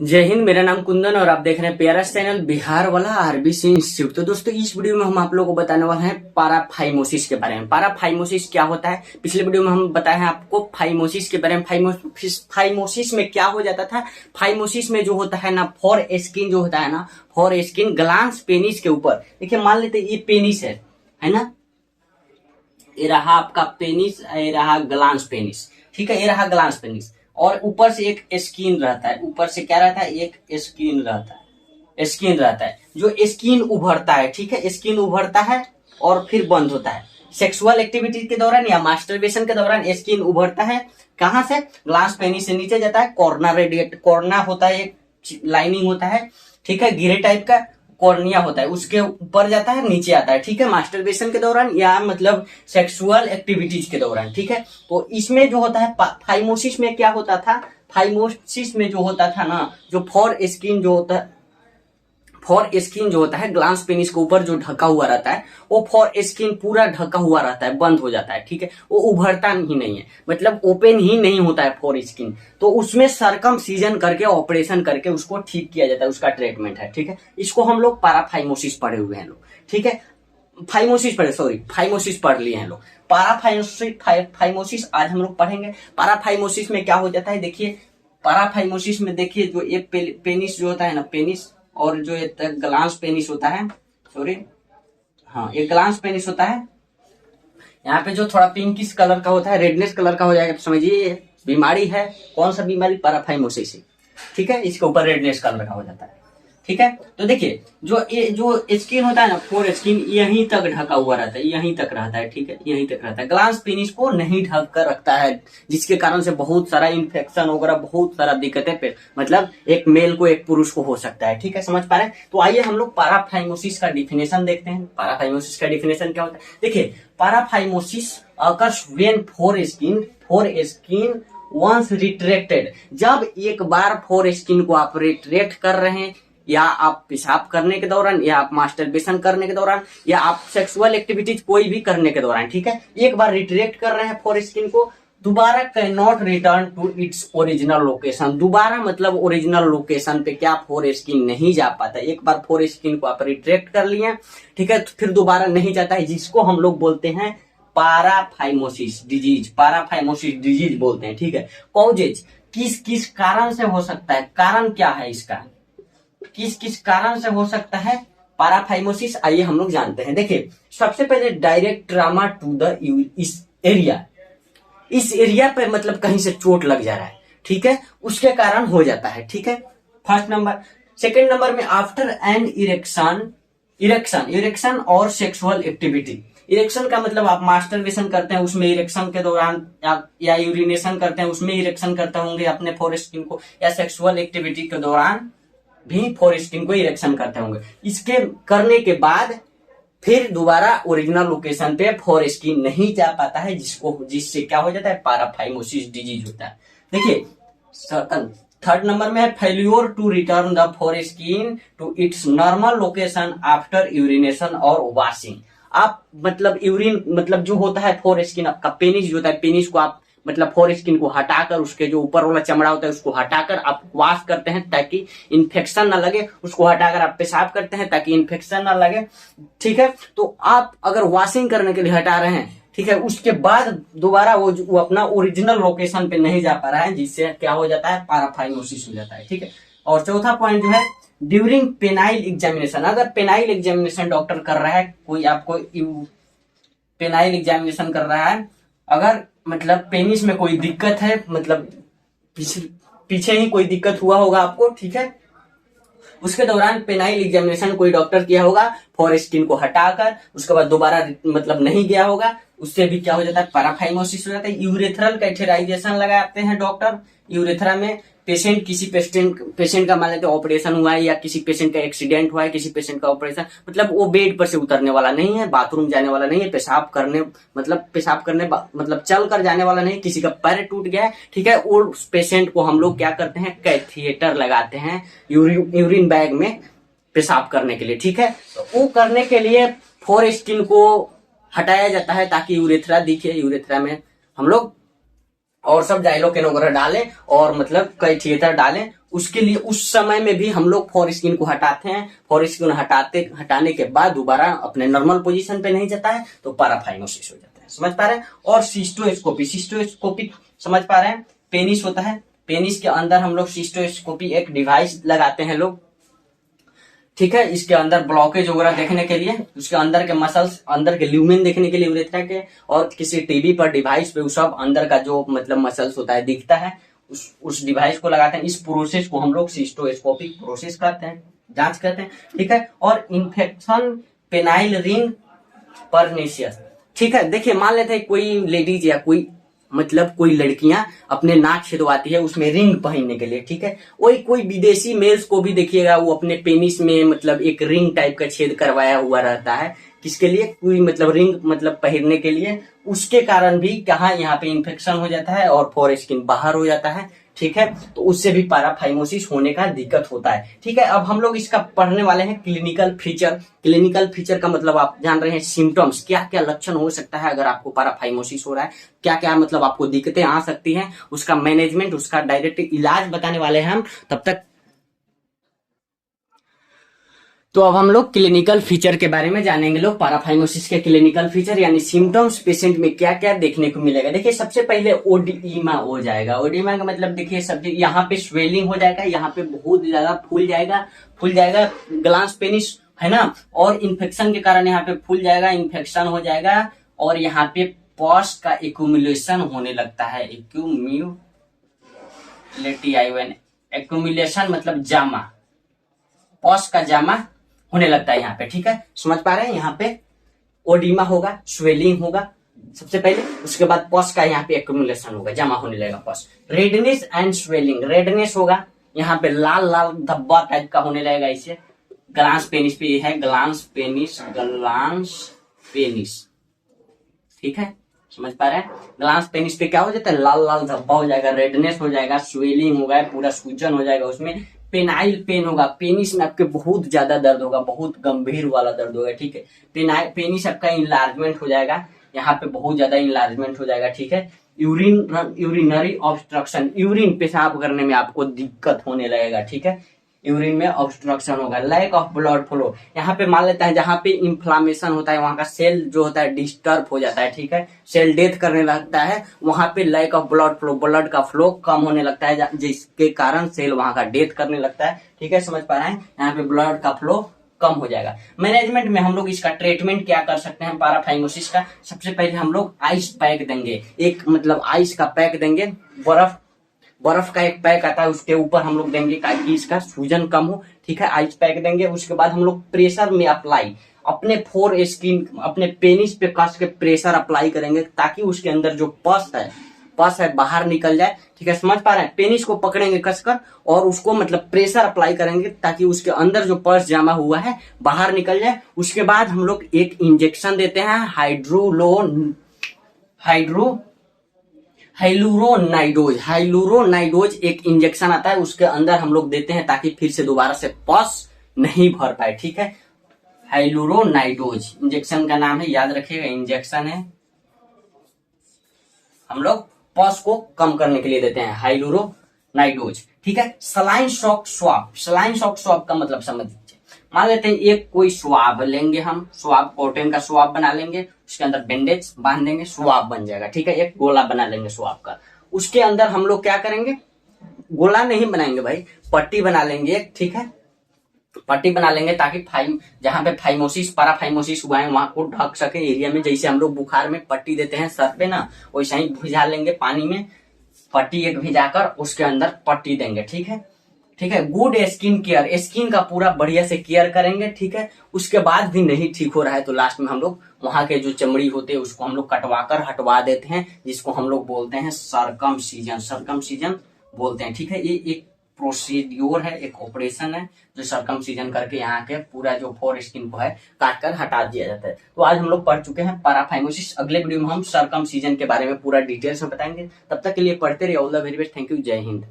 जय हिंद। मेरा नाम कुंदन और आप देख रहे हैं प्यारस चैनल बिहार वाला आरबीसी इंस्टीट्यूट। तो दोस्तों इस वीडियो में हम आप लोगों को बताने वाले हैं पाराफाइमोसिस के बारे में। पाराफाइमोसिस क्या होता है, पिछले वीडियो में हम बताए हैं आपको फाइमोसिस के बारे में। फाइमोसिस में क्या हो जाता था, फाइमोसिस में जो होता है ना, फॉर स्किन जो होता है ना, फॉर स्किन ग्लांस पेनिस के ऊपर, देखिए मान लेते ये पेनिस है ना, ये रहा आपका पेनिस, ये रहा ग्लांस पेनिस, ठीक है, ये रहा ग्लांस पेनिस और ऊपर से एक स्किन रहता है। ऊपर से क्या रहता है, एक स्किन रहता है, स्किन रहता है जो स्किन उभरता है, ठीक है, स्किन उभरता है और फिर बंद होता है। सेक्सुअल एक्टिविटी के दौरान या मास्टरबेशन के दौरान स्किन उभरता है। कहां से, ग्लास पेनिस से नीचे जाता है, कॉर्नर रेडिएट, कॉर्नर होता है, एक लाइनिंग होता है, ठीक है, गिरे टाइप का कॉर्निया होता है, उसके ऊपर जाता है, नीचे आता है, ठीक है, मास्टरबेशन के दौरान या मतलब सेक्सुअल एक्टिविटीज के दौरान, ठीक है। तो इसमें जो होता है फाइमोसिस में क्या होता था, फाइमोसिस में जो होता था ना, जो फॉर स्किन जो होता है, फॉर स्किन जो होता है ग्लांस पेनिस के ऊपर जो ढका हुआ रहता है, वो फॉर स्किन पूरा ढका हुआ रहता है, बंद हो जाता है, ठीक है, वो उभरता ही नहीं है, मतलब ओपन ही नहीं होता है फॉर स्किन। तो उसमें सरकमसीजन करके, ऑपरेशन करके उसको ठीक किया जाता है, उसका ट्रीटमेंट है, ठीक है। इसको हम लोग पाराफाइमोसिस पढ़े हुए हैं लोग, ठीक है, फाइमोसिस पढ़ लिए हैं लोग। फाइमोसिस आज हम लोग पढ़ेंगे। पाराफाइमोसिस में क्या हो जाता है, देखिए पाराफाइमोसिस में देखिए जो ये पेनिस जो होता है ना, पेनिस और जो ये ग्लांस पेनिस होता है, सॉरी, हाँ, ये ग्लांस पेनिस होता है। यहाँ पे जो थोड़ा पिंकिश कलर का होता है, रेडनेस कलर का हो जाएगा, तो समझिए ये बीमारी है। कौन सा बीमारी, पाराफाइमोसिस, ठीक है, इसके ऊपर रेडनेस कलर का हो जाता है, ठीक है। तो देखिए जो स्किन होता है ना, फोर स्किन यहीं तक ढका हुआ रहता है, यहीं तक रहता है, ठीक है, यहीं तक रहता है, ग्लांस पेनिस को नहीं ढक कर रखता है, जिसके कारण से बहुत सारा इन्फेक्शन वगैरह, बहुत सारा दिक्कतें पे मतलब एक मेल को एक पुरुष को हो सकता है, ठीक है, समझ पा रहे हैं। तो आइए हम लोग पाराफाइमोसिस का डिफिनेशन देखते हैं। पाराफाइमोसिस का डिफिनेशन क्या होता है, देखिए paraphimosis occurs when foreskin once retracted, जब एक बार फोर स्किन को आप रिट्रैक्ट कर रहे हैं, या आप पेशाब करने के दौरान, या आप मास्टरबेशन करने के दौरान, या आप सेक्सुअल एक्टिविटीज कोई भी करने के दौरान, ठीक है, एक बार रिट्रैक्ट कर रहे हैं फोर स्किन को, दोबारा can not return to its original location. दोबारा मतलब ओरिजिनल लोकेशन पे क्या फोर स्किन नहीं जा पाता। एक बार फोर स्किन को आप रिट्रैक्ट कर लिए, ठीक है, तो फिर दोबारा नहीं जाता है, जिसको हम लोग बोलते हैं पाराफाइमोसिस डिजीज, पाराफाइमोसिस डिजीज बोलते हैं, ठीक है। कॉजेज, किस किस कारण से हो सकता है, कारण क्या है इसका, किस किस कारण से हो सकता है पाराफाइमोसिस, आइए हम लोग जानते हैं। देखिए सबसे पहले डायरेक्ट ट्रामा टू द इस एरिया, इस एरिया पे मतलब कहीं से चोट लग जा रहा है, ठीक है, उसके कारण हो जाता है, ठीक है, फर्स्ट नंबर। सेकेंड नंबर में आफ्टर एन इरेक्शन, इरेक्शन और सेक्सुअल एक्टिविटी। इरेक्शन का मतलब आप मास्टरबेशन करते हैं उसमें इरेक्शन के दौरान, या यूरिनेशन करते हैं उसमें इरेक्शन करते होंगे अपने फोर स्किन को, या सेक्सुअल एक्टिविटी के दौरान भी फोर स्किन को इरेक्शन करते होंगे। इसके करने के बाद फिर दोबारा ओरिजिनल लोकेशन पे फोर स्किन नहीं जा पाता है, जिससे क्या हो जाता है, पाराफाइमोसिस डिजीज होता है। देखिए थर्ड नंबर में है failure to return the foreskin to its normal location after urination और वॉशिंग। आप मतलब यूरिन मतलब जो होता है फोर स्किन, आपका पेनिस जो होता है, पेनिस को आप मतलब फोर स्किन को हटाकर, उसके जो ऊपर वाला चमड़ा होता है उसको हटाकर आप वॉश करते हैं ताकि इन्फेक्शन ना लगे, उसको हटाकर आप पेशाब करते हैं ताकि इन्फेक्शन ना लगे, ठीक है। तो आप अगर वॉशिंग करने के लिए हटा रहे हैं, ठीक है, उसके बाद दोबारा वो अपना ओरिजिनल लोकेशन पे नहीं जा पा रहा है, जिससे क्या हो जाता है, पाराफाइमोसिस हो जाता है, ठीक है। और चौथा पॉइंट जो है, ड्यूरिंग पेनाइल एग्जामिनेशन, अगर पेनाइल एग्जामिनेशन डॉक्टर कर रहा है, कोई आपको पेनाइल एग्जामिनेशन कर रहा है, अगर मतलब पेनिस में कोई दिक्कत है, मतलब पीछे ही कोई दिक्कत हुआ होगा आपको, ठीक है, उसके दौरान पेनाइल एग्जामिनेशन कोई डॉक्टर किया होगा, फोर स्किन को हटाकर उसके बाद दोबारा मतलब नहीं गया होगा, उससे भी क्या हो जाता है, पाराफाइमोसिस हो जाता है। यूरेथ्रल कैथेराइजेशन लगाते हैं डॉक्टर, यूरेथ्रा में पेशेंट, किसी पेशेंट का मान लेते ऑपरेशन हुआ है, या किसी पेशेंट का एक्सीडेंट हुआ है, किसी पेशेंट का ऑपरेशन, मतलब वो बेड पर से उतरने वाला नहीं है, बाथरूम जाने वाला नहीं है, पेशाब करने मतलब चल कर जाने वाला नहीं, किसी का पैर टूट गया है, ठीक है, उस पेशेंट को हम लोग क्या करते हैं, कैथिएटर लगाते हैं यूरिन बैग में पेशाब करने के लिए, ठीक है। तो वो करने के लिए फोर स्किन को हटाया जाता है ताकि यूरेथ्रा दिखे, यूरेथ्रा में हम लोग और सब डायलोकेन वगैरह डालें और मतलब कई थिएटर डालें उसके लिए उस समय में भी हम लोग फॉर स्किन को हटाते हैं। फॉर स्किन हटाने के बाद दोबारा अपने नॉर्मल पोजीशन पे नहीं जाता है तो पाराफाइमोसिस हो जाता है। समझ पा रहे हैं। और सिस्टोस्कोपी समझ पा रहे हैं। पेनिस होता है, पेनिस के अंदर हम लोग सिस्टोस्कोपी एक डिवाइस लगाते हैं लोग, ठीक है। इसके अंदर ब्लॉकेज वगैरह देखने के लिए, उसके अंदर के मसल्स, अंदर के ल्यूमेन देखने के लिए, उरेथ्रा के, और किसी टीवी पर डिवाइस पे सब अंदर का जो मतलब मसल्स होता है दिखता है, उस डिवाइस को लगाते हैं। इस प्रोसेस को हम लोग सिस्टोस्कोपिक प्रोसेस करते हैं, जांच करते हैं, ठीक है। और इन्फेक्शन पेनाइल रिंग परनेशियस, ठीक है। देखिए मान लेते हैं कोई लेडीज या कोई मतलब कोई लड़कियां अपने नाक छिदवाती है उसमें रिंग पहनने के लिए, ठीक है। वही कोई विदेशी मेल्स को भी देखिएगा वो अपने पेनिस में मतलब एक रिंग टाइप का छेद करवाया हुआ रहता है, किसके लिए, कोई मतलब रिंग मतलब पहनने के लिए। उसके कारण भी कहा यहाँ पे इन्फेक्शन हो जाता है और फोर स्किन बाहर हो जाता है, ठीक है। तो उससे भी पाराफाइमोसिस होने का दिक्कत होता है, ठीक है। अब हम लोग इसका पढ़ने वाले हैं क्लिनिकल फीचर। क्लिनिकल फीचर का मतलब आप जान रहे हैं सिम्टम्स, क्या क्या लक्षण हो सकता है अगर आपको पाराफाइमोसिस हो रहा है, क्या क्या मतलब आपको दिक्कतें आ सकती हैं, उसका मैनेजमेंट, उसका डायरेक्ट इलाज बताने वाले हैं हम। तब तक तो अब हम लोग क्लिनिकल फीचर के बारे में जानेंगे लोग। पाराफाइमोसिस के क्लिनिकल फीचर यानी सिम्टम्स पेशेंट में क्या क्या देखने को मिलेगा। देखिए सबसे पहले ओडिमा हो जाएगा। ओडिमा का मतलब देखिए सब यहाँ पे स्वेलिंग हो जाएगा, यहाँ पे बहुत ज्यादा फूल जाएगा ग्लांस पेनिस है ना, और इन्फेक्शन के कारण यहाँ पे फूल जाएगा, इन्फेक्शन हो जाएगा, और यहाँ पे पॉस का एक्यूमुलेशन होने लगता है। एक्यूमुलेशन मतलब जामा, पॉस का जामा होने लगता है यहाँ पे, ठीक है। समझ पा रहे हैं। यहाँ पे ओडिमा होगा, स्वेलिंग होगा सबसे पहले, उसके बाद पॉस का यहाँ पे एक्यूमुलेशन होगा, जमा होने लगेगा pus. Redness and swelling, redness होगा, यहाँ पे लाल लाल धब्बा टाइप का होने लगेगा। इसे ग्लांस पेनिस पे है, ग्लांस पेनिस, ठीक है। समझ पा रहे हैं। ग्लांस पेनिस पे क्या हो जाता है, लाल लाल धब्बा हो जाएगा, रेडनेस हो जाएगा, स्वेलिंग होगा, पूरा सूजन हो जाएगा उसमें, पेनाइल पेन होगा, पेनिस में आपके बहुत ज्यादा दर्द होगा, बहुत गंभीर वाला दर्द होगा, ठीक है। पेनिस आपका इनलार्जमेंट हो जाएगा, यहाँ पे बहुत ज्यादा इनलार्जमेंट हो जाएगा, ठीक है। यूरिनरी ऑब्स्ट्रक्शन, यूरिन पेशाब करने में आपको दिक्कत होने लगेगा, ठीक है। यूरिन में ऑब्स्ट्रक्शन होगा। लैक ऑफ ब्लड फ्लो, यहाँ पे मान लेता है जहाँ पे इन्फ्लामेशन होता है वहां का सेल जो होता है डिस्टर्ब हो जाता है, ठीक है। सेल डेथ करने लगता है, वहां पे lack of blood flow, blood का फ्लो कम होने लगता है, जिसके कारण सेल वहां का डेथ करने लगता है, ठीक है। समझ पा रहे हैं। यहाँ पे ब्लड का फ्लो कम हो जाएगा। मैनेजमेंट में हम लोग इसका ट्रीटमेंट क्या कर सकते हैं पाराफाइमोसिस का। सबसे पहले हम लोग आइस पैक देंगे, एक मतलब आइस का पैक देंगे, बर्फ का एक पैक आता है, उसके ऊपर हम लोग देंगे ताकि इसका सूजन कम हो, ठीक है। आइस पैक देंगे। उसके बाद हम लोग प्रेशर में अप्लाई, अपने फोर स्किन, अपने पेनिस पे कस के प्रेशर अप्लाई करेंगे ताकि उसके अंदर जो पस है बाहर निकल जाए, ठीक है। समझ पा रहे हैं। पेनिस को पकड़ेंगे कसकर और उसको मतलब प्रेशर अप्लाई करेंगे ताकि उसके अंदर जो पस जमा हुआ है बाहर निकल जाए। उसके बाद हम लोग एक इंजेक्शन देते हैं, हाइलुरोनाइडोज एक इंजेक्शन आता है, उसके अंदर हम लोग देते हैं ताकि फिर से दोबारा से पस नहीं भर पाए, ठीक है। हाइलुरोनाइडोज इंजेक्शन का नाम है, याद रखिएगा, इंजेक्शन है, हम लोग पस को कम करने के लिए देते हैं हाइलुरोनाइडोज, ठीक है। सलाइन शॉक स्वाब का मतलब समझ लीजिए। मान लेते हैं एक कोई स्वाब लेंगे, हम स्वाब कॉटन का स्वाब बना लेंगे, उसके अंदर बैंडेज बांध देंगे, स्वाब बन जाएगा, ठीक है। एक गोला बना लेंगे स्वाब का, उसके अंदर हम लोग क्या करेंगे, गोला नहीं बनाएंगे भाई, पट्टी बना लेंगे, ठीक है। पट्टी बना लेंगे ताकि जहां पे पाराफाइमोसिस हुआ है वहां को ढक सके एरिया में। जैसे हम लोग बुखार में पट्टी देते हैं सर पे ना, वैसे ही भिजा लेंगे पानी में, पट्टी एक भिजाकर उसके अंदर पट्टी देंगे, ठीक है। गुड स्किन केयर, स्किन का पूरा बढ़िया से केयर करेंगे, ठीक है। उसके बाद भी नहीं ठीक हो रहा है तो लास्ट में हम लोग वहां के जो चमड़ी होते हैं उसको हम लोग कटवाकर हटवा देते हैं, जिसको हम लोग बोलते हैं सर्कमसीजन बोलते हैं, ठीक है। ये एक प्रोसीड्योर है, एक ऑपरेशन है जो सर्कमसीजन करके यहाँ के पूरा जो फोर स्किन को है काट कर हटा दिया जाता है। तो आज हम लोग पढ़ चुके हैं पाराफाइमोसिस। अगले वीडियो में हम सर्कमसीजन के बारे में पूरा डिटेल्स में बताएंगे। तब तक के लिए पढ़ते रहिए। All the very best. Thank you. जय हिंद।